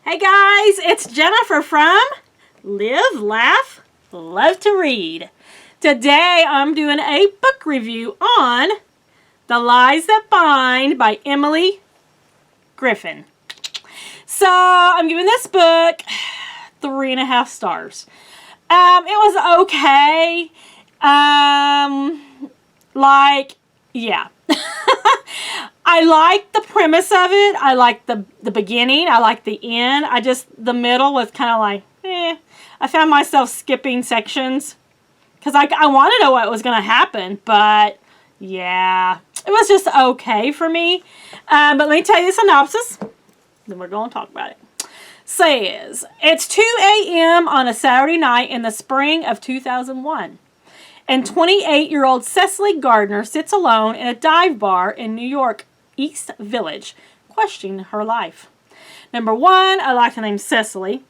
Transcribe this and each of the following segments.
Hey guys, it's Jennifer from Live, Laugh, Love to Read. Today I'm doing a book review on The Lies That Bind by Emily Griffin. So I'm giving this book 3.5 stars. It was okay. Yeah. I like the premise of it. I like the beginning. I like the end. The middle was kind of like, I found myself skipping sections because I want to know what was going to happen. But yeah, it was just okay for me. But let me tell you the synopsis. Then we're going to talk about it. Says, it's 2 a.m. on a Saturday night in the spring of 2001. And 28-year-old Cecily Gardner sits alone in a dive bar in New York East Village, questioning her life. Number one, I like the name Cecily.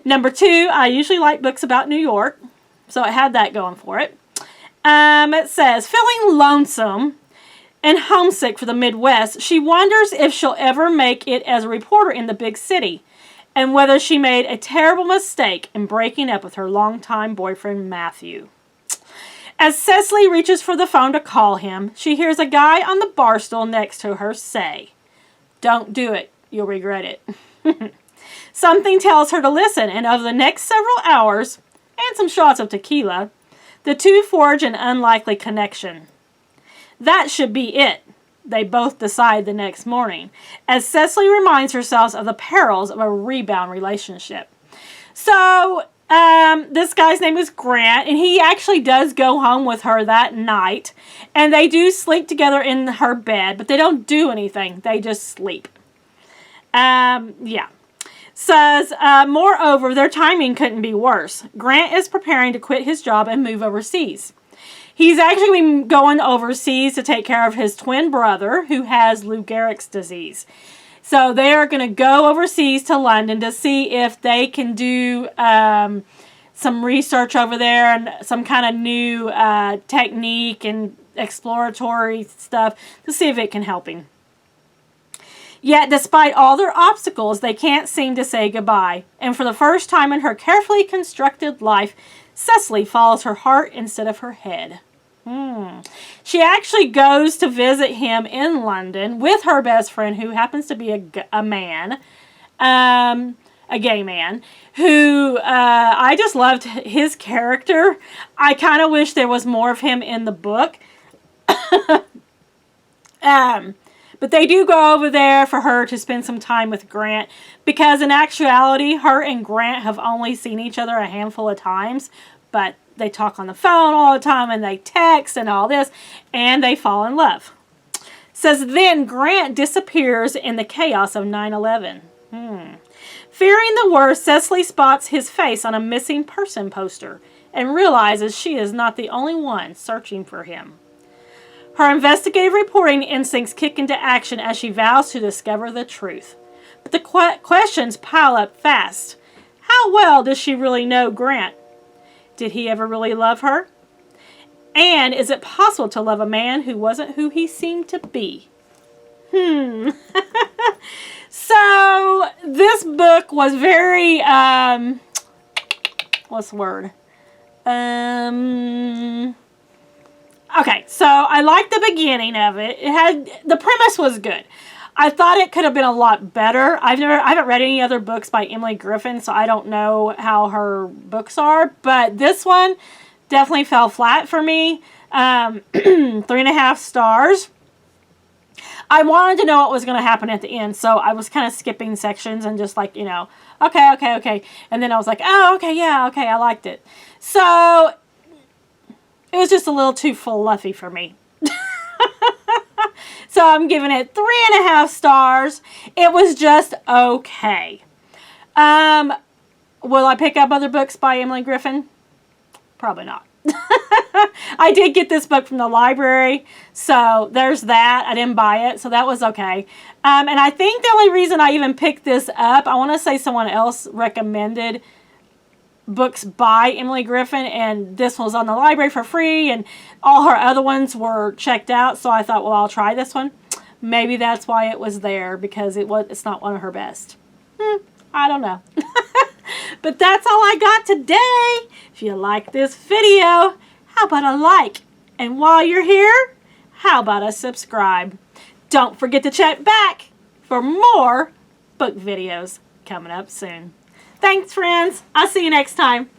Number two, I usually like books about New York, so it had that going for it. It says, feeling lonesome and homesick for the Midwest, she wonders if she'll ever make it as a reporter in the big city, and whether she made a terrible mistake in breaking up with her longtime boyfriend, Matthew. As Cecily reaches for the phone to call him, she hears a guy on the bar stool next to her say, "Don't do it. You'll regret it." Something tells her to listen, and over the next several hours, and some shots of tequila, the two forge an unlikely connection. That should be it, they both decide the next morning, as Cecily reminds herself of the perils of a rebound relationship. So, this guy's name is Grant, and he actually does go home with her that night, and they do sleep together in her bed, but they don't do anything. They just sleep. Yeah. Says, moreover, their timing couldn't be worse. Grant is preparing to quit his job and move overseas. He's actually going overseas to take care of his twin brother, who has Lou Gehrig's disease. So they are going to go overseas to London to see if they can do some research over there and some kind of new technique and exploratory stuff to see if it can help him. Yet, despite all their obstacles, they can't seem to say goodbye. And for the first time in her carefully constructed life, Cecily follows her heart instead of her head. She actually goes to visit him in London with her best friend, who happens to be a man, a gay man, who I just loved his character. I kind of wish there was more of him in the book. But they do go over there for her to spend some time with Grant, because in actuality, her and Grant have only seen each other a handful of times, but they talk on the phone all the time, and they text and all this, and they fall in love. Says, then Grant disappears in the chaos of 9/11. Fearing the worst, Cecily spots his face on a missing person poster and realizes she is not the only one searching for him. Her investigative reporting instincts kick into action as she vows to discover the truth. But the questions pile up fast. How well does she really know Grant? Did he ever really love her? And is it possible to love a man who wasn't who he seemed to be? So, this book was very, what's the word? Okay, so I liked the beginning of it. The premise was good. I thought it could have been a lot better. I haven't read any other books by Emily Griffin, so I don't know how her books are. But this one definitely fell flat for me. 3.5 stars. I wanted to know what was going to happen at the end, so I was kind of skipping sections and just like, okay. And then I was like, oh, okay, yeah, okay, I liked it. So it was just a little too fluffy for me. So I'm giving it 3.5 stars. It was just okay. Will I pick up other books by Emily Griffin? Probably not. I did get this book from the library, so there's that. I didn't buy it, so that was okay. And I think the only reason I even picked this up, I want to say someone else recommended books by Emily Griffin, and this one was on the library for free, and all her other ones were checked out, so I thought, well, I'll try this one. Maybe that's why it was there, because it's not one of her best. I don't know. But that's all I got today. If you like this video, how about a like? And while you're here, how about a subscribe? Don't forget to check back for more book videos coming up soon. Thanks, friends. I'll see you next time.